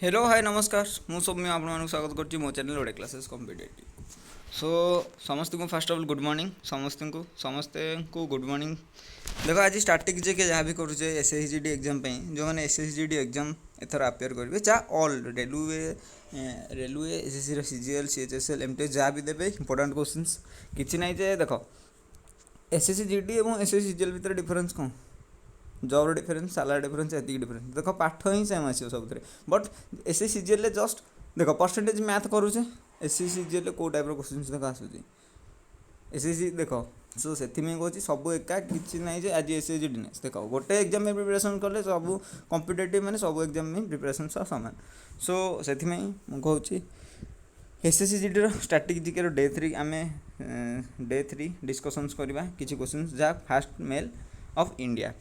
Hello hi नमस्कार मु सौम्य आपको स्वागत करुँच मो चैनल ओडे क्लासेस कॉम्पिटेटिव। सो समस्त को fast of all good morning समस्ते को गुड मॉर्निंग। देखो आज स्टार्टिंग जे के जहाँ भी करुचे एसएसजीडी एग्जाम जो मैंने एसएसजीडी एग्जाम एथर अपेयर करेंगे जहाँ all railway SSC CGL CHSL MT जहाँ भी देवे इंपोर्टाट क्वेश्चंस किसी ना देख एसएसजीडी और एसएससी सीजीएल भितर डिफरेन्स कौन जॉब डिफरेन्स सालारी डिफरेन्स एति डिफरेन्स देख पाठ ही सेम आसो सब but S C G L just देख परसेंटेज मैथ करुचे एस सी जी एल कौ टाइप क्वेश्चन देख आसूँ एस सी देख सो से कहूँ सब एका कि ना आज एस सी जी डी देख गोटे एग्जाम में प्रिपरेशन कले सब कॉम्पिटेटिव मैंने सब एग्जाम में प्रिपरेशन सह सामान सो से कहूँ S C G D strategy day 3 आम डे 3 डिस्कसन्स करवा किसी क्वेश्चन जहाँ फास्ट मेल ऑफ इंडिया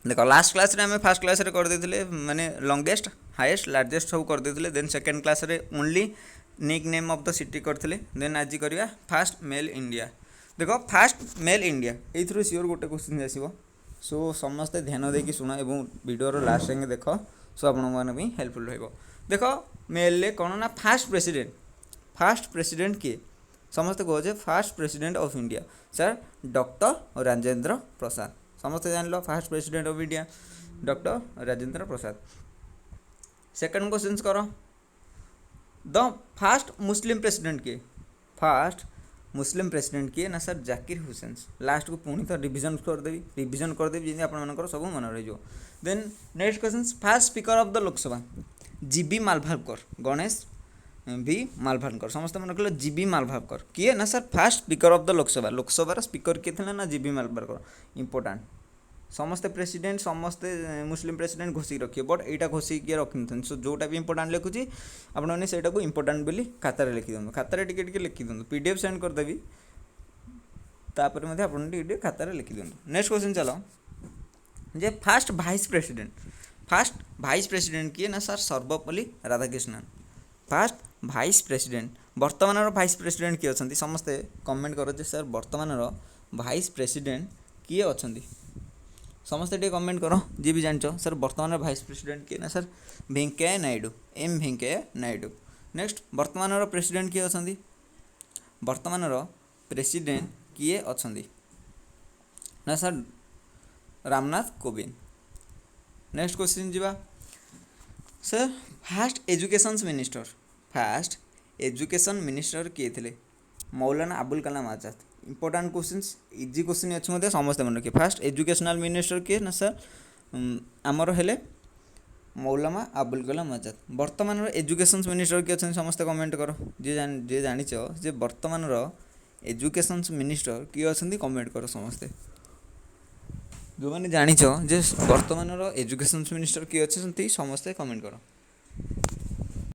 देख लास्ट क्लास रे आम फास्ट क्लास रे कर देथिले माने लॉन्गेस्ट हाईएस्ट लार्जेस्ट सब कर देथिले देन सेकंड क्लास रे only nick name of the city करथिले देन आज करवा फास्ट मेल इंडिया। देख फास्ट मेल इंडिया एथरो सियोर गोटे क्वेश्चन आसीबो सो समस्त ध्यान देकी सुना एवं वीडियो लास्ट जाके देख सो आपण माने भी हेल्पफुल रहइबो। देख मेल ले कोन ना फास्ट प्रेसिडेंट किए समस्त कहे first president of India sir doctor Rajendra Prasad समस्त जान लो first president of India doctor Rajendra Prasad. Second question करो द फास्ट मुस्लिम प्रेसिडेंट किए फास्ट मुस्लिम प्रेसिडेंट किए ना सर जाकिर हुसैन लास्ट को पुणी तो रिविजन करदेवी जमी आप सब मन रही। Then next question first speaker of the Lok Sabha GB Mavalankar Ganesh भी मालभावकर समस्त मन कह जीबी मालभावकर किए ना sir first speaker of the Lok Sabha speaker किए थे ना जीबी मालभावकर इंपोर्टाट समस्ते प्रेसिडेंट समस्ते मुस्लिम प्रेसिडेंट घोषिक रखिए बट यहाँ घोषिक रखी न सो जोटा भी इंपोर्टाट लिखुची आपने से इंपोर्टाट बोली खातार लिखि दिखाँ खातार टे लिखि दिखाँ पीडीएफ सेंड करदेवी तापर आप खातार लिखि दिखाँ। नेक्स्ट क्वेश्चन चलो जे फास्ट भाइस प्रेसिडेंट किए ना sir Sarvepalli Radhakrishnan fast vice president वर्तमान भाइस प्रेसिडेंट किए अच्छा समस्ते कमेंट करो सर वर्तमान भाइस प्रेसिडेंट किए अच्छा समस्ते टे कमेंट करो जी भी जान सर वर्तमान भाइस प्रेसिडेंट किए ना sir Venkaiah Naidu M Venkaiah Naidu. Next वर्तमान प्रेसिडेंट किए अच्छा वर्तमान प्रेसिडेंट किए अच्छा ना sir Ramnath Kovind. Next question जी सर फास्ट एजुकेशन मिनिस्टर किए थे Maulana Abul Kalam Azad important question easy question अच्छे समस्त मन रखिए फास्ट एजुकेशनल मिनिस्टर किए ना सर आमर हेले मौलाना अबुल कलाम आजाद। वर्तमान एजुकेशन मिनिस्टर किए अच्छे समस्त कमेंट करो जी जानिच जे वर्तमान एजुकेशन मिनिस्टर किए अच्छा कमेंट करो समस्ते जो मैंने जानिच जे वर्तमान एजुकेशन मिनिस्टर किए अच्छे समस्ते कमेंट करो।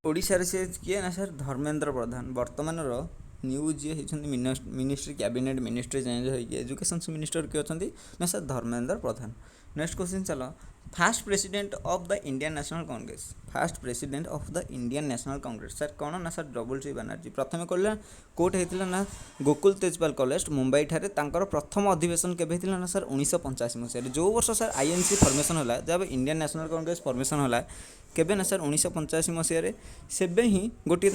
ओडिशा से किए ना सर धर्मेंद्र प्रधान वर्तमान न्यू जी होती मिनिस्ट्री कैबिनेट मिनिस्ट्री चेंज होगी एजुकेशन मिनिस्टर किए अच्छा ना sir Dharmendra Pradhan. Next question चलो fast president of the Indian National Congress fast president of the Indian National Congress sir कौन ना सर डब्ल्यू बनर्जी प्रथम कहला कोर्ट होता ना गोकुल तेजपाल कॉलेज मुंबई ठारे प्रथम अधिवेशन के ना सर 1985 मसीह जो वर्ष सर आईएनसी फॉर्मेशन होला जब इंडियन नेशनल कांग्रेस फॉर्मेशन होला केबे ना सर 1985 मसीह से ही गोटे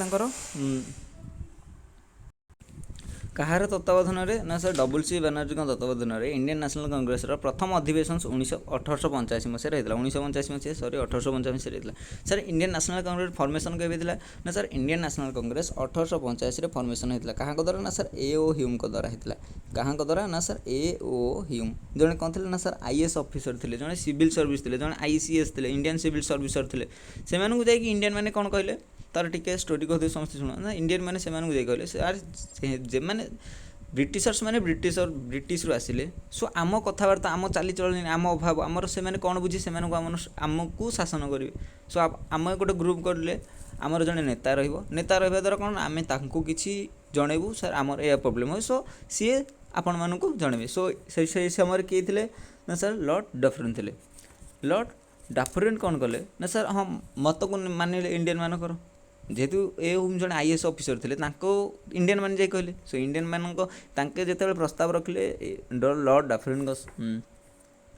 कहार तत्वावधान ना सर डब्ल्यू बनर्जी तत्वावधान इंडियन नेशनल कांग्रेस प्रथम अधिवेशन 1885 मसीह रही 1985 मसीह सरी 1885 रही sir Indian National Congress formation के ना sir Indian National Congress 1885 formation होता क्या द्वारा ना सर ए ओ ह्यूम द्वारा होता क्या द्वारा ना सर ए ओ ह्यूम जड़े कौन थे ना सर आईएएस ऑफिसर थे जड़े सिविल सर्विस थे जड़े आईसीएस थे इंडियन सिविल सर्विसर थे से इंडियन मैंने कौन कहले तार टिके स्टोरी कहते समस्त शुण ना इंडियन मैंने से कहले जे मैंने ब्रिटिशर्स मैंने ब्रिटिश रु आसिले सो आम कथबार्ता आम चालीचल आम अभाव आमर से कौन बुझी से आमको शासन करेंगे सो आम गोटे ग्रुप करें आमर जड़े नेता नेता रहा द्वारा कौन आम कि जनइबू सर आमर यह प्रोब्लेम हो सो सी आपण मानक जनइबे सो से समय किए थे ना सर लॉर्ड डफरिन थे लॉर्ड डफरिन कौन कले ना सर हाँ मत को मानिले इंडियन मानकर जेहेतु ए जड़े आईएएस ऑफिसर थे इंडियन मैंने जाए कहले सो इंडियन मानक जो प्रस्ताव रखिले लॉर्ड डफरिन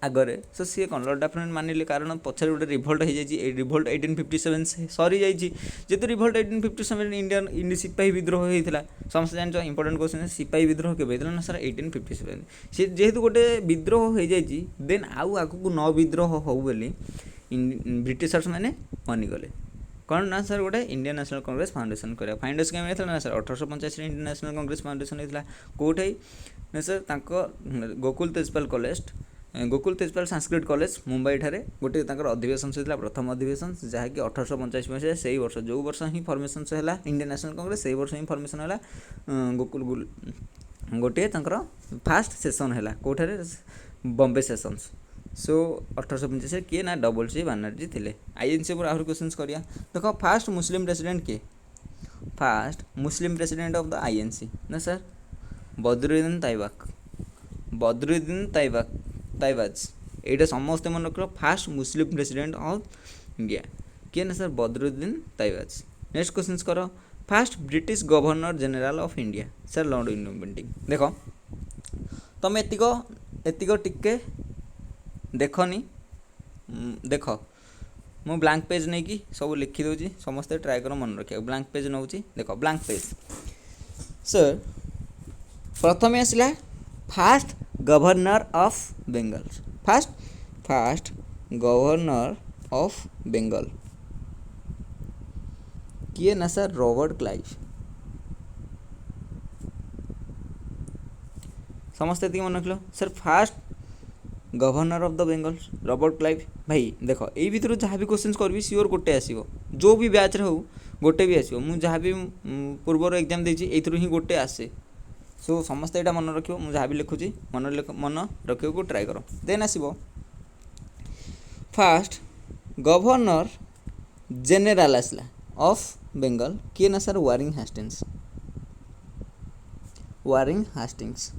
आगरे सो सी कौन लॉर्ड डाफरिन मानिले कारण पछारे गोटे रिभोल्ट हो जाए रिभोल्ट 1857 सरी जाइए जेहतु रिभोल्ट 1857 इंडियन इंडी सिपाही विद्रोह होता समस्त जान इंपोर्टेंट क्वेश्चन सिपाही विद्रोह के होता ना सर 1857 सी जेहेतु गोटे विद्रोह हो जाए देन आउ आगू न विद्रोह हो बोली ब्रिटिशर्स मैंने मानिगले कौन ना सर गोटे इंडियन नेशनल कांग्रेस फाउंडेशन करा फाउंडेशन केम होता ना sir 1885 Indian National Congress foundation होता कौटे ना sir Gokul Tejpal college Gokul Tejpal Sanskrit college Mumbai ठारे गोटे अधिवेशन होता प्रथम अधिवेशन जहाँकि 1885 मसीहा से वर्ष जो वर्ष ही फर्मेसन है इंडियन नेशनल कांग्रेस से वर्ष ही फर्मेसन है गोकुल गोटे फास्ट सेसन है कौटे बॉम्बे सेसन्स सो 1885 किए ना डबल सी बानर्जी थे आईएनसी पर आहरी क्वेश्चन करिया देखो फास्ट मुस्लिम प्रेसिडेंट किए first Muslim president of the INC ना सर बदरुद्दीन ताइबाज एटा समस्ते मन रख first Muslim president of India किए ना sir Badruddin Tyabji next question कर first British governor general of India sir lord William Bentinck देख तुम एतिक टिके देखनी देख मु ब्लैंक पेज नहीं कि सब लिखिदे समस्ते ट्राए कर मन रखा ब्लैंक पेज नौ देख ब्लैंक पेज सर प्रथम आसला fast governor of Bengal fast governor of Bengal किए ना सर रॉबर्ट क्लाइव समस्ते मन रख sir first governor of the Bengal Robert Clive भाई देख यही भितर जहाँ भी क्वेश्चन करी सियोर गोटे आसो जो भी बैच रे हो गोटे भी आसो मुझे जहाँ भी पूर्वर एग्जाम देती ही गोटे आसे सो समस्ते यहाँ मन रख मुझे जहाँ भी लिखुची मन रखा को ट्राए कर देन आसो फास्ट गवर्नर जेनेराल आसला ऑफ बेंगल किए ना सर वारिंग हास्टिंग्स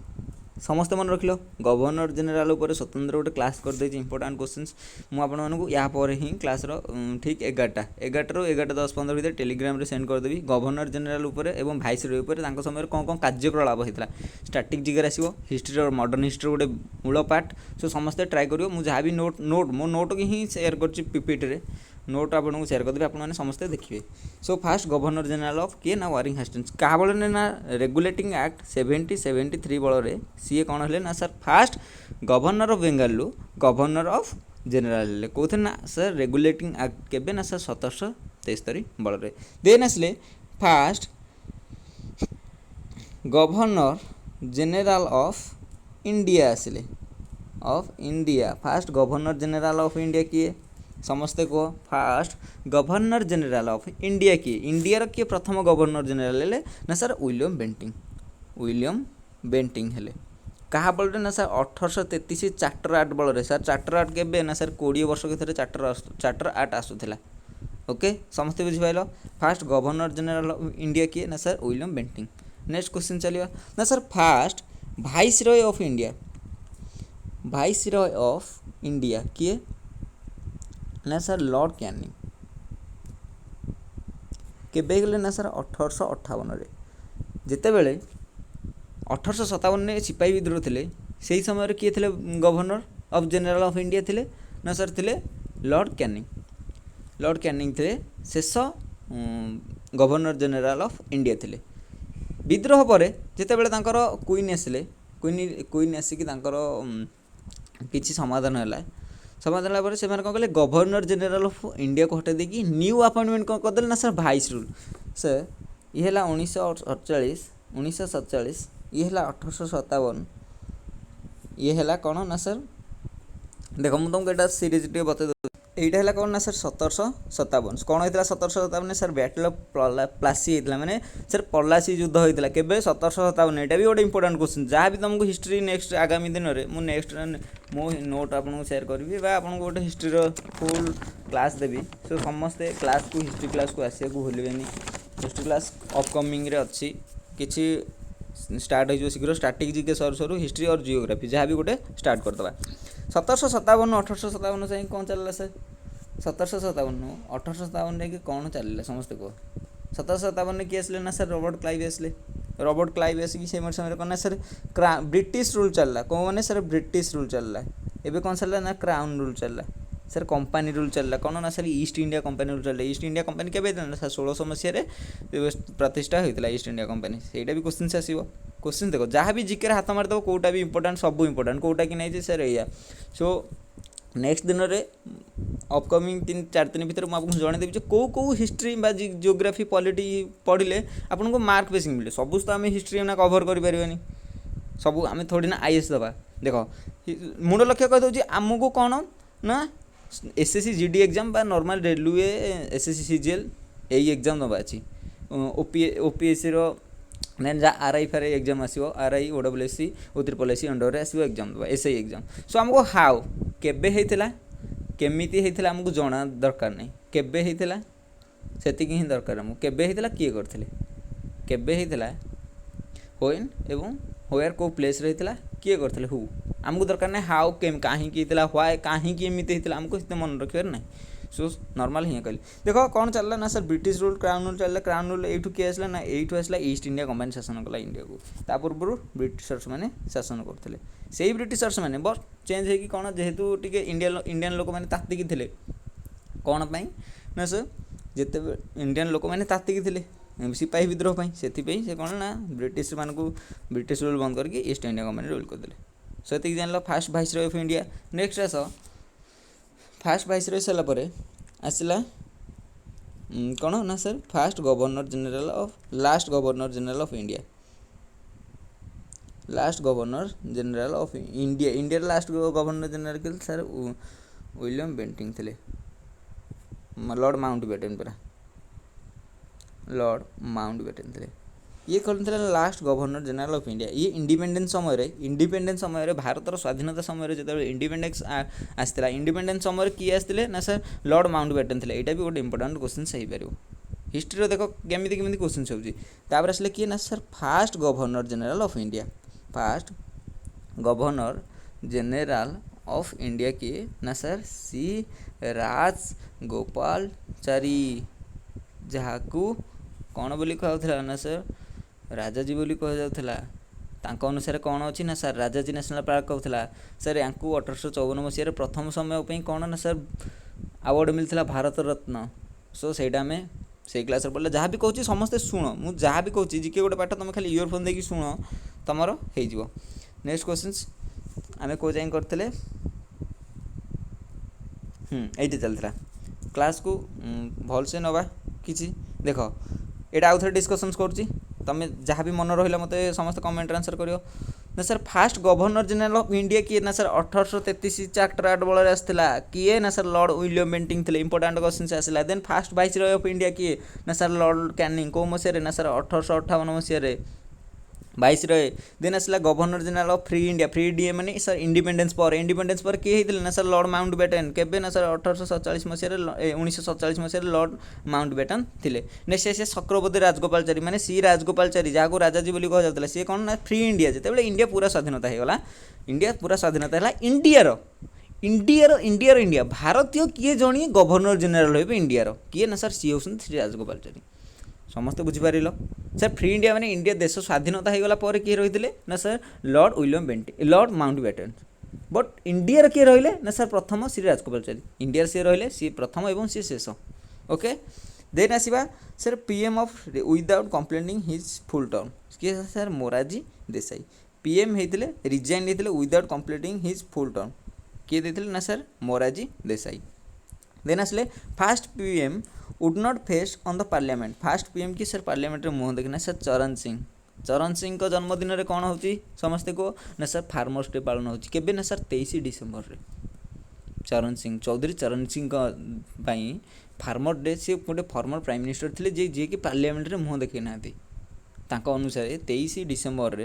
समस्त मन रख लो गवर्नर जेनेराल उपर स्वतंत्र गोटे क्लास कर देछि इंपोर्टेंट क्वेश्चंस मु आपण मानकु या पर ही क्लास रो ठीक 11 ରୁ 11:10-15 भितर टेलीग्राम रे सेंड कर देबी गवर्नर जेनेराल उपर एवं भाइस रे उपर तांको समय कोन कोन कार्यकलाप होइतला स्टैटिक जिगर आसीबो हिस्ट्री और मॉडर्न हिस्ट्री गोटे मूल पार्ट सो समस्त ट्राई करियो मु जहाँ भी नोट मो नोट की ही शेयर करछि पीपीटी रे नोट आपको शेयर करदेवी आपने समस्ते देखिए so fast governor general of किए ना वारिंग हास्टिंग्स क्या बल ना रेगुलेटिंग एक्ट 1773 बल सी कौन है ना sir first governor of Bengal रु गवर्नर ऑफ जनरल कौन ना सर रेगुलेटिंग एक्ट केबे ना सर 1773 बल देन आसले first governor general of India आसले of India first governor general of India किए समस्ते को first governor general of India किए इंडिया किए प्रथम गवर्नर जनरल हेले ना सर विलियम बेंटिंग हेले क्या बल ना सर 1833 चार्टर आक्ट बल सर चार्टर आक्ट के ना सर 20 वर्ष के चार्टर आक्ट आसूला ओके समस्ते बुझीपाल first governor general of India किए ना sir William Bentinck next question चलिए ना sir first viceroy of India किए ना सर लॉर्ड कैनिंग केबे गले ना सर 1858 जिते बेले 1857 सिपाही विद्रोह थे से समय किए थे governor of general of India थे ना सर थे लॉर्ड कैनिंग थे शेष गवर्नर जनरल ऑफ इंडिया थे विद्रोह पर जिते बेले क्वीन आसिले क्वीन आसिक किसी समाधान है समाधान है से कौन कले गवर्नर जनरल ऑफ इंडिया को हटे देकी न्यू अपॉइंटमेंट कौन करदे ना सर वाइस रूल सर ये है 1947 ये है 1857 ये है कौन ना सर देख मुझे तुमको यहाँ सीरीज टे बता यहाँ है कौन ना सर 1757 कौन होता 1757 सर बैटल ऑफ प्लासी होता मैंने सर पलासी युद्ध होता है 1757 यहाँ भी गोटे इंपोर्टेंट क्वेश्चन जहाँ भी तुमको हिस्ट्री नेक्स्ट आगामी दिन में मुझे नेक्स्ट मो नोट आपको शेयर करी आपको गोटे हिस्ट्री फुल क्लास देवी सो समस्ते क्लास को हिस्ट्री क्लास को आसिया भूलें हिस्ट्री क्लास अपकमिंग अच्छी किसी स्टार्ट हो शीघ्र starting GK sir sir history और जियोग्राफी जहाँ भी गोटे स्टार्ट करदे 1757 1857 से कौन चलला सर 1757 1857 कौन चलला समस्त को 1757 किए आसले ना सर रॉबर्ट क्लाइव आसले रॉबर्ट क्लाइव आसिक से समय कौन सर ब्रिटिश रूल चलला कौन मैंने सर ब्रिटिश रूल चलला ଏବେ କ'ଣ ଚାଲିଲା ନା କ୍ରାଉନ୍ ରୁଲ୍ ଚାଲିଲା ସାର୍ कंपानी रूल चलला कौन ना sir east India company rule चलला ईस्ट इंडिया कंपानी केबे ना सर 1600 मसीह प्रतिष्ठा होता ईस्ट इंडिया कंपानी सहीटा भी क्वेश्चन आसो क्वेश्चन देख जहाँ भी जिके हाथ मारिदेव कौटा भी इंपोर्टाट सब इंपोर्टाट कौटा कि नहीं सर या सो नेक्स्ट दिन में अपकमिंग 3-4 दिन भितर मुझे जनईदेवी कौ कौ हिस्ट्री जियोग्राफी पॉलिटी पढ़ले आपन को मार्क बेसिक मिले सब तो आम हिस्ट्री ना कभर कर सब आम थोड़ी ना आईएएस दबा देख मुंड लक्ष्य कहीदे आमको कौन ना एसएससी जीडी एग्जाम बा नॉर्मल रेलवे एसएससी सीजीएल यही एग्जाम दबा अच्छी ओपीएससी रो देन जहाँ आरआई फारआई एग्जाम आसो आरआई ओडब्ल्यूएससी O3SC अंडर आसो एग्जाम दबा एसआई एग्जाम सो आमको हाउ केबे होता केमिति होता आमको जना दरकार नहीं केबे होता सेतिक ही दरकार आमको केबे होता किए करथिले केबे होता होइन एवं होयर को प्लेस रही किए करथिले हु आमको दरकार नहीं हाउ केम कहीं व्हाई कहीं एमती होता आमको इतने मन रखिबार नहीं सो नॉर्मल ही कहली देख कौन चलला ना sir British rule crown rule चलला क्राउन रूल एठू किए आसला ना एठू आसला ईस्ट इंडिया कंपानी शासन कला इंडिया को ता पूर्व ब्रिटिशर्स माने शासन करथिले सेही ब्रिटिशर्स माने बस चेंज है कि कौन जेहेतु टिके इंडियन लोक माने तात्तिकी थिले कौन पाई ना सर जिते इंडियन लोक माने तात्तिकी थिले सिपाही विद्रोह से कौन ना ब्रिटिश मान को ब्रिटिश रूल बंद करके ईस्ट इंडिया कंपानी रूल करदे सो ये जान first viceroy of India next आस फास्ट वाइसरॉय सारापर आसला कौन ना sir first governor general of last governor general of India last governor general of India India last governor general के सर विलियम बेंटिंग थे लॉर्ड माउंटबेटन पूरा lord Mountbatten थे ये कौन थे last governor general of India ये independence समय भारतर स्वाधीनता समय जो इंडिपेंडेंस आसला इंडिपेंडेंस समय किए आसते ना सर लॉर्ड माउंटबेटन थे यहाँ भी गोटे इंपोर्टाट क्वेश्चन हो पार हिस्ट्री देख केमी केमी क्वेश्चन होपर आसले किए ना sir first governor general of India first governor general of India किए ना सर सी राजगोपालाचारी जहाँ को कौन बोली कहला ना सर राजाजी बोली कह जाउथला तांको अनुसार कौन अच्छी ना सर राजाजी नेशनल पार्क कहला सर या 1854 मसीह प्रथम समय कौन ना सर अवार्ड मिलता भारत रत्न सो सहीटा आम से क्लास पढ़ा जहाँ भी कहूँ समस्ते शुण मुझे जहाँ भी कहूँ जिके गोटे पाठ तुम खाली इयरफोन देकी शुण तुम हो नेक्स्ट क्वेश्चन आम कौ जाए करते ये चलता क्लास को भलसे नवा किसी देख ये आउ थे डिस्कसन करुँच तुम जहाँ भी मन रहा मत समस्त कमेंट आंसर कर ना sir first governor general of India किए ना सर 1833 एक्ट एक्ट बल आसाला किए ना सर लॉर्ड विलियम बेंटिंग थे इंपोर्टाट क्वेश्चन आसला then first viceroy of India किए ना सर लॉर्ड कैनिंग कौ मसीह ना सर 1858 मसीह वाइसरॉय देन आसला governor general of free India माने सर इंडिपेंडेंस पर किए होते ना सर लॉर्ड माउंटबेटन केबे ना सर 1847 मसीह 1947 मसीह लॉर्ड माउंटबेटन थे नेक्स्ट आसे चक्रवर्ती राजगोपालाचारी माने सी राजगोपालाचारी जहाँ को राजाजी बोली कह जाता सी कौन ना फ्री इंडिया जिते इंडिया पूरा स्वाधीनता होगा इंडिया पूरा स्वाधीनता है इंडिया भारतीय किए जणी गवर्नर जनरल हो इंडिया किए ना सर सी होती श्री राजगोपालाचारी समस्त बुझीपार सर फ्री इंडिया माने इंडिया देश स्वाधीनता होगला किए रही ना sir lord William Bentinck lord Mountbatten but India किए रही ना सर प्रथम श्री राजगोपालाचारी इंडिया सी रही सी प्रथम एवं सी शेष ओके देन आसवा sir PM of without complaining his full term किए सर मोरारजी देसाई पीएम होते रिजाइन होते without completing his full term किए देते ना सर मोरारजी देसाई देन आसले first PM would not face on the parliament first PM की सर पार्लियामेंट मुँह देखना सर चरण सिंह को जन्मदिन में कौन हो समस्ते को ना सर फार्मर्स डे पालन होबे ना सर 23 डिसेम्बर रे चरण सिंह चौधरी चरण सिंह फार्मर डे सी गोटे फॉर्मर प्राइम मिनिस्टर थे जी कि पार्लियामेंट में मुँह देखी ना अनुसार 23 डिसेम्बर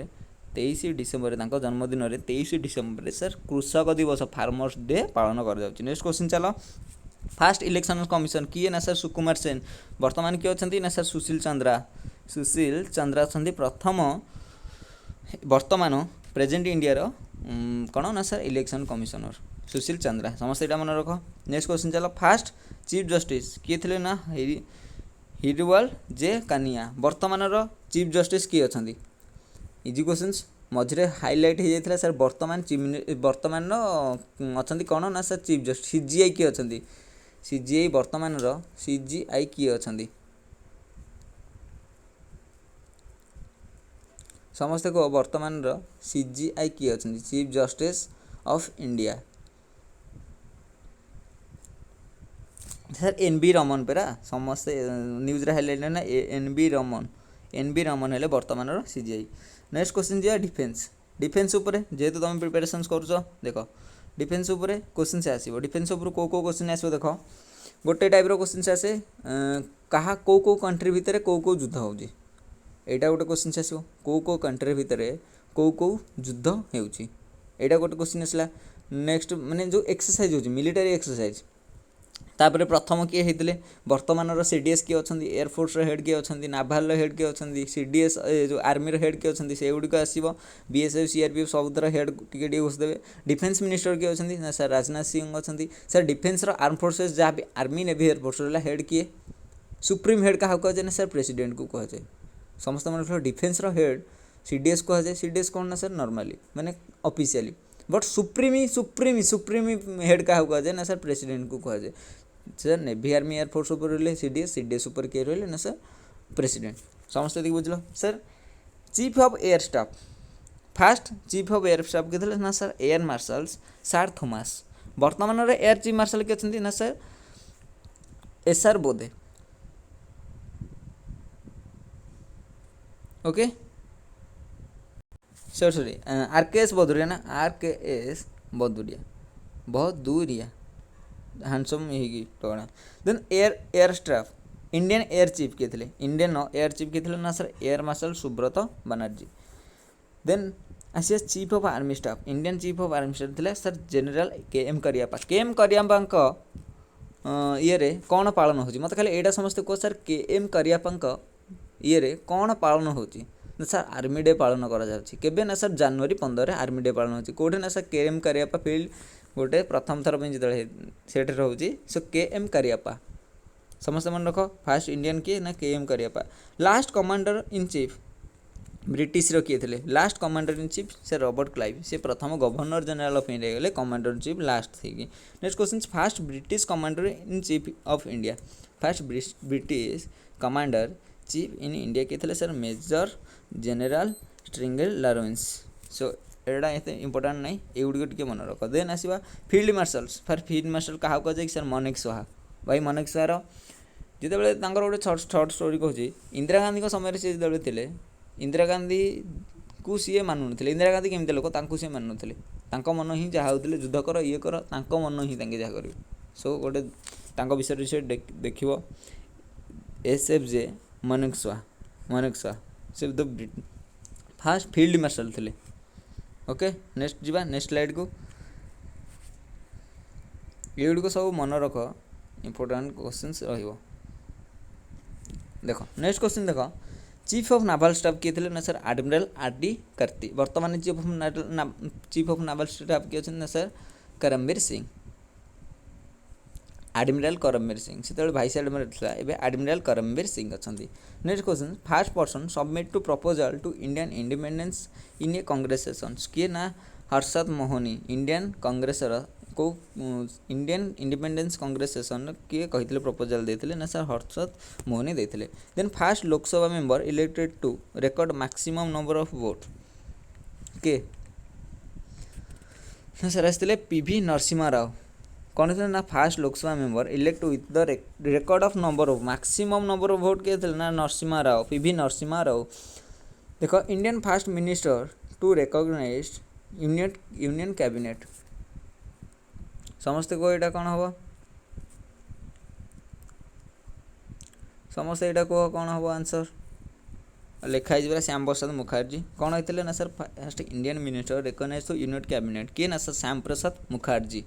जन्मदिन में 23 डिसेम्बर सर कृषक दिवस फार्मर्स डे पालन कर नेक्स्ट क्वेश्चन चलो फास्ट इलेक्शन कमिशन किए ना सर सुकुमार सेन वर्तमान किए अच्छा ना सर सुशील चंद्रा अच्छा प्रथम वर्तमान प्रेजेंट इंडिया कौन ना sir election commissioner Sushil Chandra समस्त यहाँ मन रख नेक्स्ट क्वेश्चन चलो फास्ट चीफ जस्टिस किए थे ना हिरवाल जे कानिया वर्तमान चीफ जस्टिस किए अच्छा इजी क्वेश्चन मझे हाइलाइट हो जाता सर वर्तमान अच्छा कौन ना सर चीफ जस्टिस सीजीआई किए अच्छा सीजीआई वर्तमान सीजीआई किए अच्छा समस्ते को वर्तमान सीजीआई किए अच्छा chief justice of India sir NV Ramana पेरा समस्ते न्यूज हाइलाइट ना एनबी रमन हेले वर्तमान सीजीआई। नेक्स्ट क्वेश्चन जी डिफेन्स डिफेन्स उपर जेहेतु तुम प्रिपेरेसन कर देख डिफेन्स उपर क्वेश्चन से आसो डिफेन्स उपर कौ क्वेश्चन आसो देख गोटे टाइप क्वेश्चन से आसे कहा कौ कंट्री भितर कौ युद्ध हो यहाँ गोटे क्वेश्चन से आसो कौ कंट्री भितर कौ युद्ध होटा गोटे क्वेश्चन आसला। नेक्स्ट माने जो एक्सरसाइज हो मिलिटारी एक्सरसाइज तापर प्रथम किए होते वर्तमान सीडीएस किए अच्छा एयरफोर्स हेड किए अच्छा नाभाल हेड किए अच्छा सीडीएस जो आर्मी हेड किए अच्छा से गुड़िक आसो बीएसएफ सीआरपीएफ सबुतर हेड टी घोषदेवे। डिफेन्स मिनिस्टर किए अच्छा ना सर राजनाथ सिंह अच्छा सर डिफेन्स आर्म फोर्सेस जहाँ भी आर्मी नेवी एयरफोर्स हेड किए सुप्रीम हेड क्या कहुए ना सर प्रेसिडेंट को कहुए समस्त मन डिफेन्स हेड सीडीएस कहुए सीडीएस कौन ना सर नॉर्मली माने ऑफिशियली बट सुप्रीम हेड क्या कहुए ना सर प्रेसिडेंट को कहुए सर नेवी आर्मी एयरफोर्स ऊपर रही सीडीएस ऊपर किए रही ना सर प्रेसिडेंट समस्त बुझल। Sir chief of air staff first chief of air staff किए थे ना sir air marshals sir Thomas वर्तमान एयर चीफ मार्शल किए अच्छा ना सर एसआर बोधे ओके सॉरी आरकेएस बदुरिया ना आरकेएस बदुरिया हैंडसम यही टोना। Then air staff Indian air chief किए थे इंडियन एयर चीफ किए थे ना sir air marshal Subrata Banerjee. Then आसिया chief of army staff Indian chief of army staff थे सर जनरल के एम करियप्पा ये कौन पालन हो मत खाली यहाँ समस्ते कह सर के करियप्पा ये कौन पालन हो सर आर्मी डे पालन करा ना सर जनवरी 15 आर्मी डे पालन हो कौटे ना सर के करियप्पा फील्ड गोटे प्रथम थर जो से रोचे सो के करियप्पा समस्त मन रख फास्ट इंडियन किए ना K Cariappa. Last commander in chief British किए थे लास्ट कमांडर इन चीफ से रॉबर्ट क्लाइव से प्रथम गवर्नर जनरल ऑफ इंडिया गले कमांडर इन चीफ लास्ट थी। Next question first British commander in chief of India first British commander chief in India किए थे sir major general Stringer Lawrence सो एटा एत इंपोर्टाट ना युड़क मन रख। देन आसवा field marshals for field marshal क्या कहुए सर मनेक साहा भाई मनेक सार जिते गोटे सर्ट स्टोरी कहूँ इंदिरा गांधी समय से जो थे इंदिरा गांधी को सी मानु ना इंदिरा गांधी केमती लोक सी मानु ना मन ही जहाँ होते युद्ध कर ये कर मन ही जहाँ कर सो गोटे विषय से देख एसएफजे मनेक शाह से तो फास्ट फील्ड मार्शल थे ओके। नेक्स्ट जीवा नेक्स्ट स्लाइड को ये गुड़िक सब मन रख इंपोर्टाट क्वेश्चंस रहिबो देख। नेक्स्ट क्वेश्चन देख चीफ ऑफ नावल स्टाफ किए थे ना सर एडमिरल आर.डी. कार्ती वर्तमान चीफ ऑफ नावल स्टाफ किए ना सर करमबीर सिंह एडमिरल करमबीर सिंह से भाइस एडमिरल था एवं एडमिरल करमबीर सिंह अच्छा। Next question first person submit to proposal to Indian independence in a Congress session किए ना हर्षद मोहनी इंडियन कांग्रेस को इंडियन इंडिपेंडेंस कांग्रेस सेशन किए कही प्रपोजल देते ना सर हर्षद मोहनी देते। Then first Lok Sabha member elected to record maximum number of vote के सर आसते पीवी नरसिम्हा राव कौन थे ना first Lok Sabha member elect with the record of number of maximum number of vote किए थे ना नरसिम्हा राव पीवी नरसिम्हा राव। देखो Indian first minister to recognise union cabinet समस्ते को यहाँ कौन हम समस्ते यहाँ कह कौन हम आंसर लिखाई श्याम प्रसाद मुखर्जी कौन होते ना sir first Indian minister recognise to union cabinet किए ना सर श्याम प्रसाद मुखर्जी।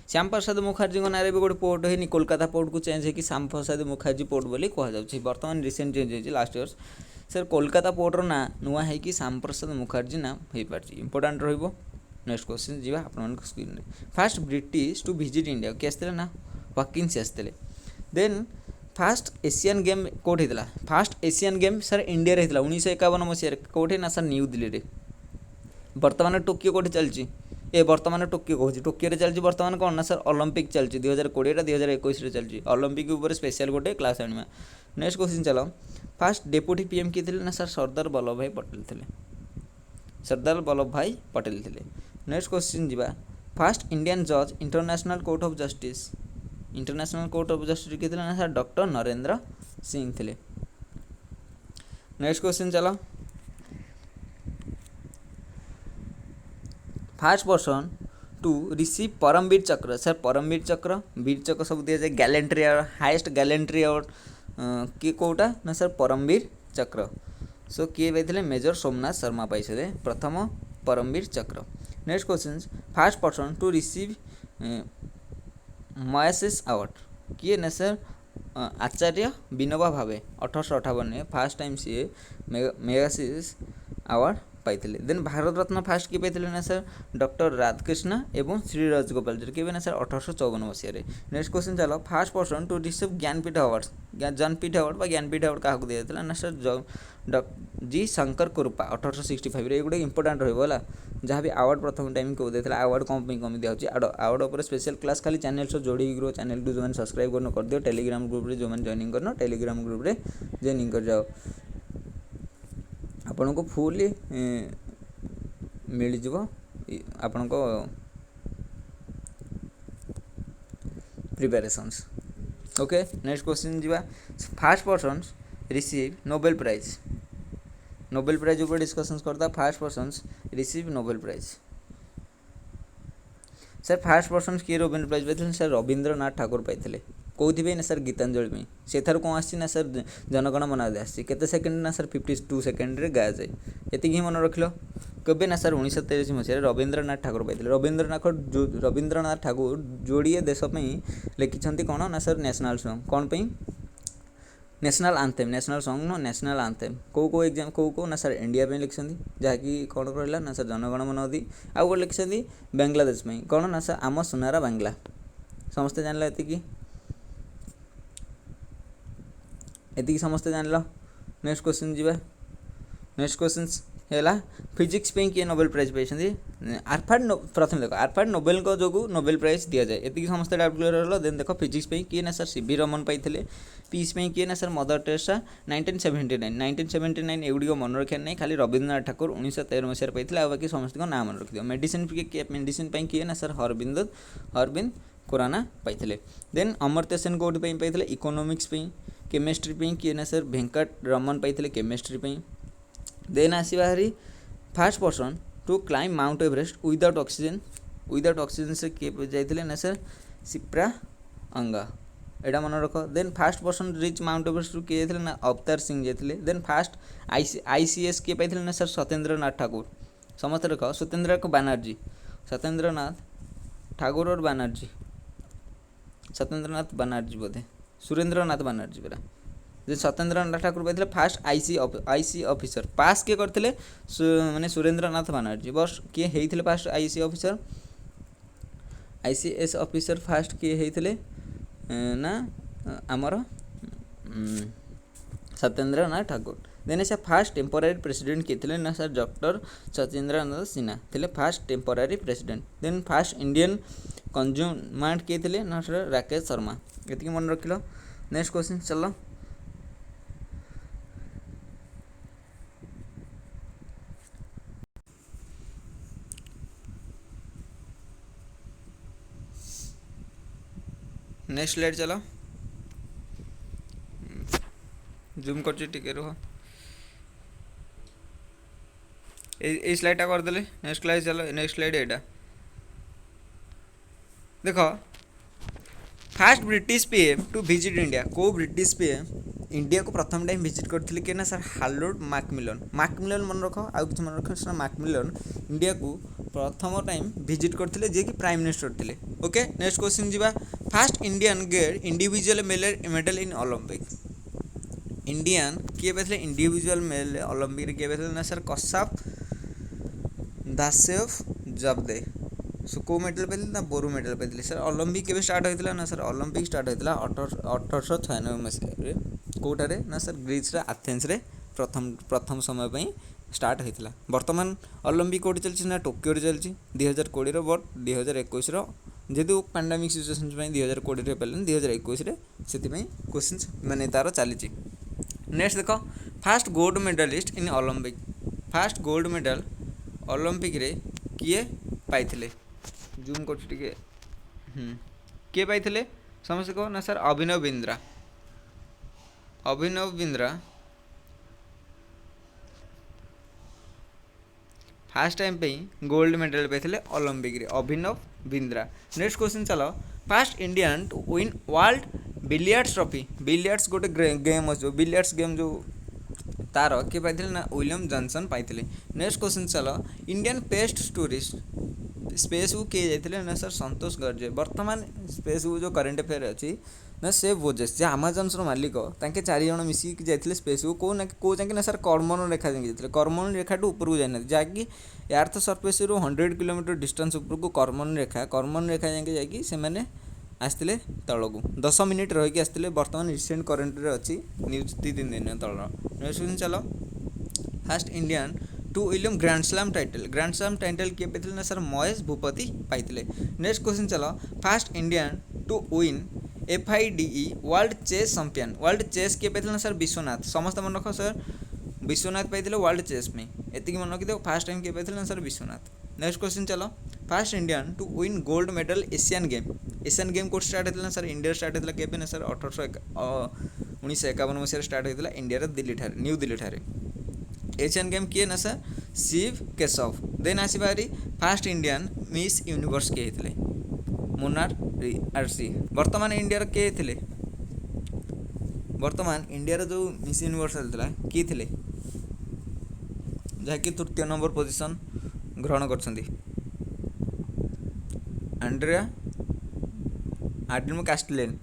श्याम प्रसाद मुखर्जी ना भी गोटे पोर्ट है कोलकाता पोर्ट को चेंज है श्याम प्रसाद मुखर्जी पोर्ट बोली कहुच्छे बर्तमान रिसेंट चेंज होती लास्ट इयर्स सर कोलकाता पोर्टर ना नुआ है श्याम प्रसाद मुखर्जी ना हो पार्टी इंपोर्टाट रही। नेक्स्ट क्वेश्चन जी आप स्क्रीन में first British to visit India किए आसते ना हॉकिंस आसते। देन फास्ट एशियन गेम कौट first Asian game sir India होता 1951 मसीह कौटे ना सर न्यू दिल्ली बर्तमान टोकियो कोठी चलची ए वर्तमान टोकियो कहूँ टोकियो चलती बर्तमान कौन ना सर ओलंपिक चलती 2020 2021 चलती ओलंपिक उपर स्पेशल गोटे क्लास आनिमा। नेक्स्ट क्वेश्चन चलो फास्ट डेप्यूटी पीएम किए थे ना सर सरदार वल्लभ भाई पटेल थे सरदार वल्लभ भाई पटेल थे। नेक्स्ट क्वेश्चन जीवा फास्ट इंडियन जज इंटरनेशनल कोर्ट ऑफ जस्टिस किए थे ना सर डॉक्टर नरेंद्र सिंह थे। नेक्स्ट क्वेश्चन चलो first person to receive Param Vir Chakra sir Param Vir Chakra Vir Chakra सब दिया जाए gallantry award highest gallantry award किए कौटा ना सर परमवीर चक्र सो किए पाई मेजर सोमनाथ शर्मा पाई प्रथम Param Vir Chakra. Next question first person to receive मयासिस अवार्ड किए ना सर आचार्य विनोबा भावे 1858 फास्ट टाइम सी मेगासिस अवार्ड पाई। देन भारत रत्न फास्ट किए पाई ना सर डॉक्टर राधाकृष्ण एवं श्री राजगोपाल किए ना सर 1854 मसीह। नेक्स्ट क्वेश्चन चलो first person to receive Jnanpith award जनपीठ अवार्ड व ज्ञानपीठ अवार्ड क्या दिया ना सर जी शंकर कुरुपा 1865 ये गोटे इंपोर्टाट रहा जहाँ भी अवार्ड प्रथम टाइम को देता अवार्ड कौन कमी दिया अवार्ड उपर स्पेशल क्लास खाली चैनल सो जोड़ी ग्रो चैनल को जो सब्सक्राइब कर दियो टेलीग्राम ग्रुप रे जो जॉइनिंग करना टेलीग्राम ग्रुप रे जॉइनिंग कर जाओ आपण को फुली मिल जाव आपण को प्रिपरेशंस। ओके नेक्स्ट क्वेश्चन जीवा first person receive Nobel prize ऊपर डिस्कशन करता first person receive Nobel prize sir first person किए नोबेल प्राइज पाई सर रवींद्रनाथ ठाकुर पाई कौन ना सर गीतांजलि से थर कौन आना सर जनगण मन आते सेकेंड ना सर 52 सेकेंड रे गा जाए ये मन रख लो कभी ना सर 1923 मसीह रवींद्रनाथ ठाकुर पाई रवींद्रनाथ ठाकुर जोड़े देशपाई लिखिं कौन ना सर नेशनल सॉन्ग कौन पाई नेशनल आंथेम नेशनल सॉन्ग नो नेशनल आंथेम कौ एग्जाम कौ ना सर इंडिया पे लिखिं जहाँकि कौन रहा ना सर जनगण मन अधि आउ गोटे लिखिं बांग्लादेश में कौन ना सर आम सुनारा बांग्ला समस्ते जान एति समस्ते जान लो। नेक्स्ट क्वेश्चन जीवा नेक्स्ट क्वेश्चन है फिजिक्स पे किए नोबेल प्राइज पाई आर्फाड प्रथम देख आर्फाड नोबेल को जो नोबेल प्राइज दि जाए ये समस्त डाउट क्लियर रहा। देन देख फिजिक्स पे किए ना सर सीवी रमन पाई पीस पे किए ना सर मदर टेरेसा 1979 एगुड़ी मन रखा नहीं खाली रवींद्रनाथ ठाकुर 1913 मसीह पाई आ बाकी समस्त ना मन रखिद। मेडिसिन किए ना सर अरविंद खुराना पाई। देन अमर्त्य सेन कौट पाई इकोनॉमिक्स केमिस्ट्री पे किए ना सर वेंकट रमन पाई केमिस्ट्री पे। देन आसवा हरी first person to climb Mount Everest without oxygen से किए जाते ना सर सिप्रा अंगा एटा मन रख। Then first person reach Mount Everest किए जाते ना अवतार सिंह जाते। देन फास्ट आईसीएस किए पाई ना सर सत्येंद्रनाथ ठाकुर समस्त रख सत्येंद्रनाथ बनर्जी सत्येंद्रनाथ ठाकुर और बनर्जी सत्येंद्रनाथ बनर्जी बोधे सुरेंद्रनाथ बनर्जी परा जे सत्येंद्रनाथ ठाकुर पाई फास्ट आईसी ऑफिसर पास किए करते माने सुरेंद्रनाथ बनर्जी बस किए होते first IC officer ICS officer first किए होते ना आमर सत्येंद्रनाथ ठाकुर। देन ऐसा फास्ट टेम्पोरारी प्रेसिडेंट किए थे ना सर डॉक्टर सत्येंद्रनाथ सिन्हा थे first temporary president. Then first Indian consumer किए थे ना सर राकेश शर्मा ये मन रख लो। नेक्स्ट क्वेश्चन चलो नेक्स्ट स्लाइड चलो जूम कर रुह ये स्लाइडटा करदे। नेक्स्ट स्लाइड चलो नेक्स्ट स्लाइड एटा देख first British PM to visit India को ब्रिटिश पीएम इंडिया को प्रथम टाइम विजिट करते कि ना सर हार्लोड मैकमिलन मन रख आउ कि मन रख सर मैकमिलन इंडिया को प्रथम टाइम विजिट करते जे कि प्राइम मिनिस्टर थे। ओके नेक्स्ट क्वेश्चन जीवा first Indian get individual medal in Olympic Indian किए पाई इंडिविजुअल मेडल ओलंपिक किए पाई ना सर कसाप दासेव जबदे सो को मेडल पाई ना बोरो मेडल पाई सर। ओलंपिक के स्टार्ट होता ना सर ओलंपिक स्टार्ट होता 1896 मसीह कौटारे ना सर ग्रीस रे एथेंस रे प्रथम समय स्टार्ट होता बर्तमान ओलंपिक कौट चलती ना टोक्यो चलती 2020 बट 2021 जेहतु पैंडेमिक सिचुएशन 2020 हो पारे 2021 से क्वेश्चन माने तार चली। नेक्स्ट देख first gold medalist in Olympic first gold medal Olympic रे किए पाइथिले जूम कर किए पाइथिले समस्त कह ना sir Abhinav Bindra first time पे गोल्ड मेडल पाइथिले ओलंपिक रे अभिनव बिंद्रा। नेक्स्ट क्वेश्चन चलो first Indian to win world billiards trophy billiards गोटे गेम अच्छे बिलियर्ड्स गेम जो तार किए पाइथिले ना विलियम जॉनसन पाइथिले। नेक्स्ट क्वेश्चन चलो इंडियन बेस्ट टूरिस्ट स्पेस को किए जाते ना सर संतोष गर्जे बर्तमान स्पेस को जो करेन्ट अफेयर अच्छी ना से बोजेस जे आमाजन्स मालिक तांके 4 जण मिसिक जाइथिले स्पेस को को जाके ना सर कर्मन रेखा जाके जाइथिले कर्मन रेखा टू ऊपर को जाइना जहाँकि अर्थ सरफेस रु 100 किलोमीटर डिस्टेंस ऊपर को कर्मन रेखा जाके जाकि से माने आसते तल को 10 मिनिट रहीकि आसते बर्तमान रिसेंट करेन्ट अच्छी न्यूज 2-3 दिन तल। नेक्स्ट चलो first Indian to William grand slam title किए पाइथिले ना सर महेश भूपति पाइथिले। नेक्स्ट क्वेश्चन चलो first Indian to win FIDE world chess किए पाइथिले ना सर विश्वनाथ समस्त मन रख सर विश्वनाथ पाइथिले वर्ल्ड चेस में एतिक मन रखि फास्ट टाइम किए पाइथिले ना सर विश्वनाथ। नेक्स्ट क्वेश्चन चलो first Indian to win gold medal Asian game कोड स्टार्ट होता ना सर इंडिया स्टार्ट होता के ना सर 1951 मसीह स्टार्ट होता इंडिया दिल्ली ठारे न्यू दिल्ली ठारे एशियन गेम किए ना सर शिव केशव। देन आसबारी फास्ट इंडियन मिस यूनिवर्स किए होते मोनार आरसी बर्तमान इंडिया किए थे बर्तमान इंडिया जो मिस यूनिवर्स चलता किए थे जहाँकि तृतीय नंबर पोजिशन ग्रहण कर आंड्रिया आर्डिनो कास्टलेन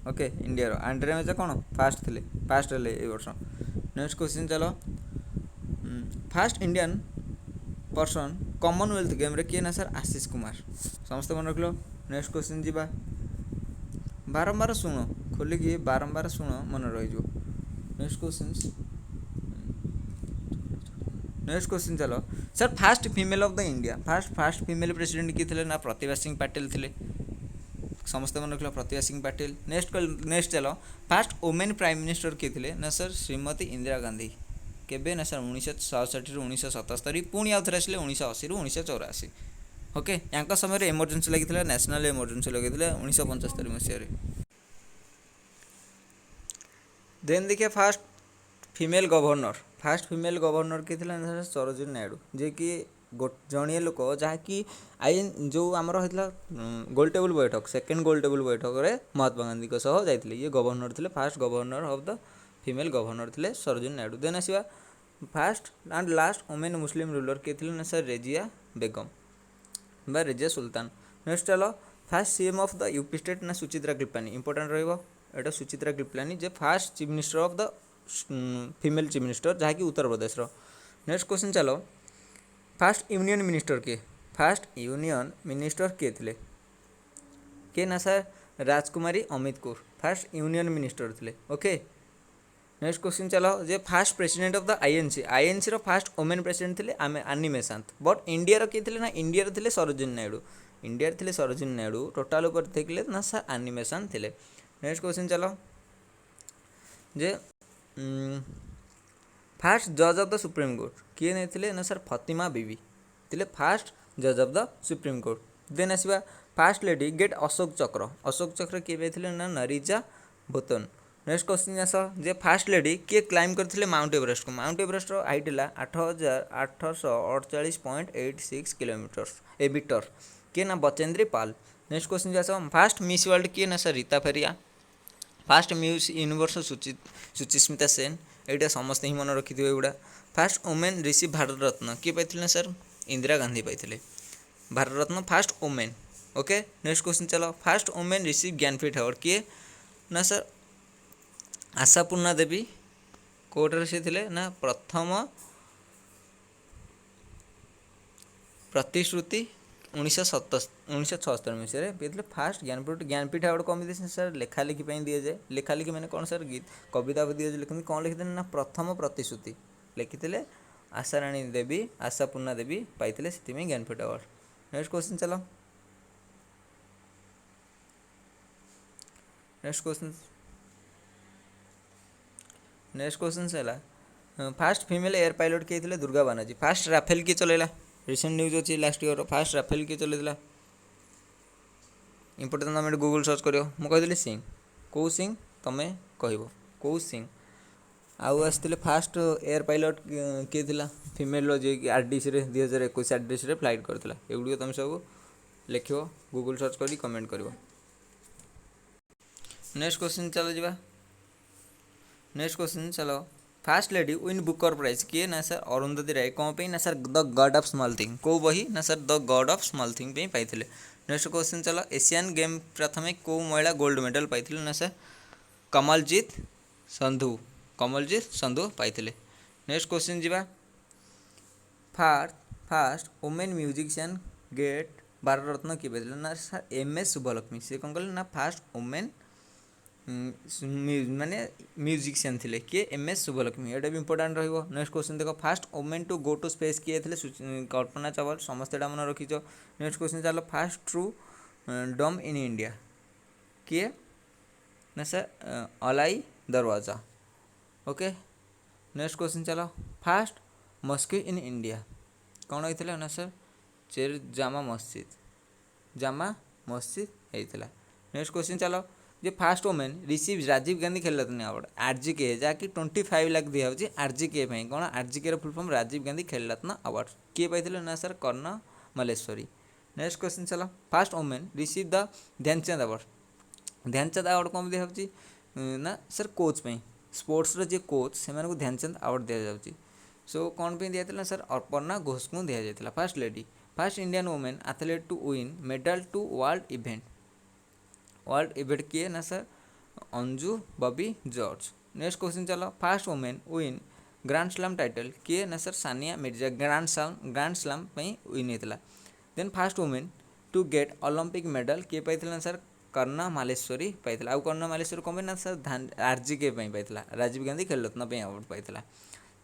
ओके इंडिया आंड्रिया में कौन फास्ट थे फास्ट हेल्ले ए वर्ष। नेक्स्ट क्वेश्चन चलो first Indian person Commonwealth game रे किए ना सर आशीष कुमार समस्त मन रख लो। नेक्स्ट क्वेश्चन जी बारंबार शुण खोलिकी बारंबार शुण मन रही। नेक्स्ट क्वेश्चन चलो sir fast female of the India fast female president किए थे ना प्रतिभा सिंह पाटिल थे समस्त मन रख प्रतिभा सिंह पाटिल। नेक्स्ट चलो फास्ट वुमेन प्राइम मिनिस्टर किए थे ना सर श्रीमती इंदिरा गांधी केबे ना सर 1967 ରୁ 1977 पुणी आउ थे आसे 1980 ରୁ 1984 ओके या समय इमरजेंसी लगी नेशनल इमरजेंसी लगे 1975 मसीह। देन देखिए फास्ट फीमेल गवर्नर किए थे सरोजिनी नायडू जे कि जड़िए लोक जहाँकि आईन जो आमर होता गोल टेबल बैठक सेकेंड गोल टेबल बैठक में महात्मा गांधी जाते ये गवर्नर थे first governor of the female governor थे सरोजिनी नायडू। देन आसवा first and last women Muslim ruler किए थे ना सर रेजिया बेगम बा रेजिया सुल्तान। नेक्स्ट चलो first CM of the UP state ना सुचित्रा कृपलानी इंपोर्टेंट रहा सुचित्रा कृपलानी जे first chief minister of the female chief minister जहाँकि उत्तर प्रदेश। नेक्स्ट क्वेश्चन चलो फास्ट यूनियन मिनिस्टर किए थे किए ना sir Rajkumari Amit Kaur first union minister थे ओके। नेक्स्ट क्वेश्चन चलो जे first president of the INC रो फास्ट वुमेन प्रेसिडेंट थे आनी बेसांत बट इंडिया किए थे ना इंडिया थे सरोजिनी नायडू टोटाल ऊपर थे ना सर आनी बेसांत थे। नेक्स्ट क्वेश्चन चलो जे फास्ट जज ऑफ द सुप्रीम कोर्ट किए नहीं थे ना सर फतिमा बीबी थे फास्ट जज of the supreme court. Then आसवा first lady get Ashoka Chakra किए थे ना नरिजा भूतन। नेक्स्ट क्वेश्चन आस जे फास्ट लेडी किए क्लाइम करते माउंट एवरेस्ट हाइट है 8848.86 किलोमीटर मीटर किए ना बचेंद्री पाल। नेक्स्ट क्वेश्चन आस फास्ट मिस वर्ल्ड किए ना sir Reita Faria first Miss Universe Sushmita Sen यहाँ समस्त ही मन रखी थे गुड़ा। First women receive Bharat Ratna किए पाई ना सर इंदिरा गांधी पाई Bharat Ratna first women okay. Next question चलो fast women receive Jnanpith award किए ना सर आशापूर्णा देवी कोर्टर से थे ना प्रथम प्रतिश्रुति 1976 मसीह पाई फास्ट ज्ञानपीठ अवार्ड कम दिए सर लेखालेखी दिए जाए लेखालेखी मैंने कौन सर गीत कविता दिए लिखते कौन लिखिते ना प्रथम प्रतिश्रुति लिखी आशाराणी देवी आशापूर्णा देवी पाइथिले सेतिमे ज्ञानपीठ अवार्ड। नेक्स्ट क्वेश्चन चलो। नेक्स्ट क्वेश्चन है फास्ट फीमेल एयर पायलट किए थे दुर्गा बानर्जी। फास्ट राफेल किए चलेला रिसेंट न्यूज अच्छी लास्ट ईयर फास्ट राफेल किए चलेला इंपोर्टेंट तुम गूगल सर्च कर मुझे सिंह कौ सिंह तुम्हें कह कौ सिंह आउ आसते फास्ट एयर पायलट किए थी फीमेल जी आरडीसी 2021 आरडीसी फ्लाइट करता एगुड़ी तुम सब लिख गूगल सर्च कर कमेंट कर। नेक्स्ट क्वेश्चन चलो जी। नेक्स्ट क्वेश्चन चलो first lady win Booker prize किए ना सर अरुंधति राय कौन पे ना sir the God of Small Thing कौ बही ना sir the God of Small Thing पे पाई। नेक्स्ट क्वेश्चन चलो एशियन गेम प्रथमे कौ महिला गोल्ड मेडल पाई ना सर कमलजीत संधू पाई। नेक्स्ट क्वेश्चन जी first women musician get Bharat Ratna किए पाई ना सर MS शुभलक्ष्मी से कौन कले ना फास्ट वुमेन माने म्यूजिशियन थे किए MS शुभलक्ष्मी एटा भी इंपोर्टेंट रहिबो। नेक्स्ट क्वेश्चन देखो first women to go to space किए थे कल्पना चावला समस्त एटा मन रखीच। नेक्स्ट क्वेश्चन चलो first true dome in India किए ना sir Alai Darwaza. Okay next question चलो फास्ट मस्जिद इन इंडिया कौन होता ना सर चेर जामा मस्जिद होता। नेक्स्ट क्वेश्चन चलो जे first women receive Rajiv Gandhi Khel Ratna award RGK जहाँकि 25 लाख दिखाई RGK कौन RGK full form Rajiv Gandhi Khel Ratna award किए पाई ना sir Karnam Malleswari. Next question चलो fast women receive the Dhyan Chand award कौन दिखाई ना सर कोच पे स्पोर्ट्स जी कोच से ध्यानचंद अवार्ड दि जाऊँगी। सो कौन पे दिया था सर अर्पणा घोष को दि जाता। First lady first Indian women athlete to win medal to world event किए ना sir Anju Bobby George. Next question चलो fast women win grand slam title किए ना sir Sania Mirza grand slam win होता। Then first women to get Olympic medal किए पाई ना sir कर्ण मालेश्वरी पाई। आउ कर्ण मालेश्वरी कौन ना सर RGK पाई राजीव गांधी खेल रत्न अवार्ड पाई।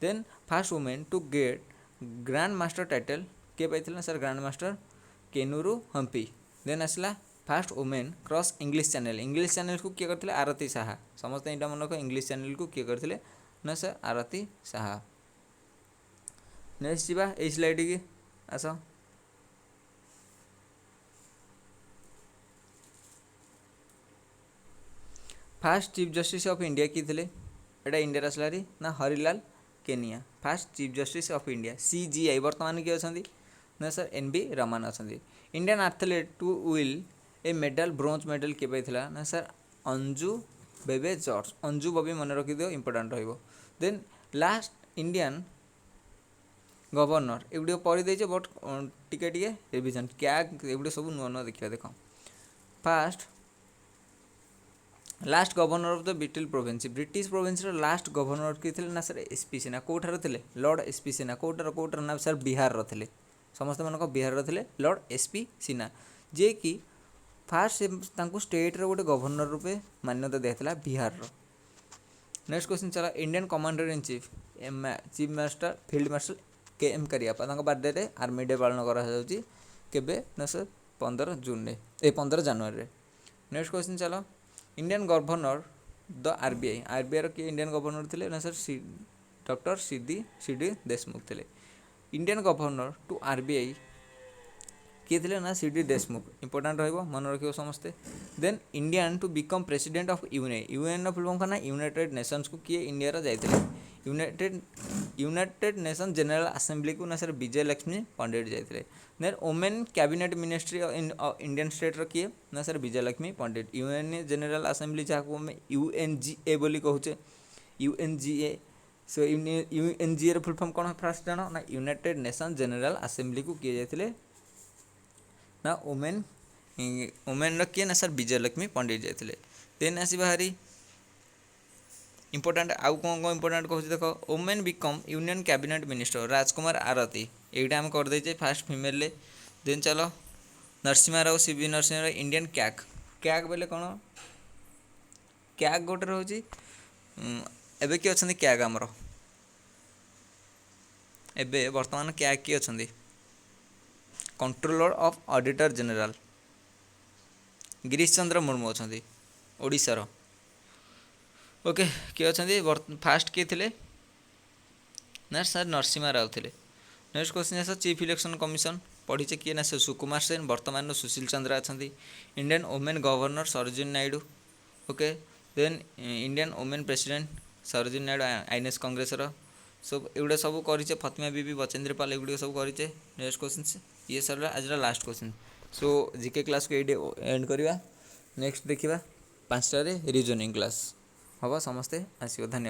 Then first women to get grand master title किए पाई ना sir grand master Koneru Humpy. Then आसला first women cross English Channel को किए करते आरती साहा समस्त यहाँ मन रख इंग्लिश चैनल को किए करते ना सर आरती साहा। नेक्स्ट जा ये स्लाइड की आस first chief justice of India किए थे एटा इंडिया आसला ना Harilal Kania. First chief justice of India CGI बर्तमान किए अच्छा ना सर NV रमन अच्छा। Indian athlete to will a medal bronze medal किए पाई ना सर अंजू बेबे जॉर्ज अंजू बबी मन रखी दियो इंपोर्टेंट रहिबो। देन लास्ट इंडियन गवर्नर एगुड़ी पढ़ी बट टिके रिविजन क्या एगुड़ी सब नुआ नुआ देखिए देख fast last governor of the British province last governor किए थे ना सर SP सिन्हा कौटार थे लॉर्ड SP सिन्हा कौटार ना सर बिहार थे समस्त मन बिहार थे लॉर्ड SP सिन्हा जे कि फास्ट स्टेट रो गोटे गवर्नर रूपे मान्यता दिया बिहार। नेक्स्ट क्वेश्चन चला Indian commander in chief master field marshal KM Cariappa birthday army day पालन कर ना सर 15 जून 15 जनवरी। नेक्स्ट क्वेश्चन चलो इंडियन गवर्नर द RBI रो किए इंडियन गवर्नर थे ना सर डॉक्टर CD देशमुख थे। इंडियन गवर्नर टू RBI किए थे ना CD देशमुख इंपोर्टेंट रहिबो मन रखियो समस्ते। Then Indian to become president of UN full form ना यूनाइटेड नेशंस को किए इंडिया रा जाइते यूनाइटेड नेशन जनरल असेंबली को ना सर विजय लक्ष्मी पंडित जाइते। Then women cabinet ministry Indian state रो किए ना sir Vijaya Lakshmi Pandit. UN general assembly जहाँ UNGA बोली कहूचे UNGA। So UNGA full form कौन फास्ट जान ना यूनाइटेड नेशन जनरल असेंबली को किए जाते ना वुमेन किए ना सर विजय लक्ष्मी पंडित जाते। देन आस बाहरी इंपोर्टेंट आउ कौन कौन इंपोर्टेंट कहूँ देख women become union cabinet minister Rajkumar Arti यहाँ आम करदे फास्ट फीमेल। देन चलो Narasimha Rao CV Narasimha Rao Indian CAG बोले कौन कैग गोटे रोचे एवं किए अच्छा कैग आमर एबे वर्तमान क्या किए अछंती controller of auditor general Girish Chandra Murmu अछंती ओडिशार। ओके किए अछंती फास्ट किए थिले ना सर नरसिम्हा राव थे। नेक्स्ट क्वेश्चन आस चीफ इलेक्शन कमिशन पढ़ीचे किए ना से सुकुमार सेन वर्तमान सुशील चंद्रा अच्छा Indian women governor Sarojini Naidu. Okay then Indian women president Sarojini Naidu INC Congress सब एगुड़ा सब करे फतिमा बीबी बचेंद्र पाल एगुड़ सब करे। नेक्स्ट क्वेश्चन ये सर आज लास्ट क्वेश्चन। सो जीके क्लास को ये एंड करवा नेक्स्ट देखा 5टारे रिजनिंग क्लास हम समस्ते आसो। धन्यवाद।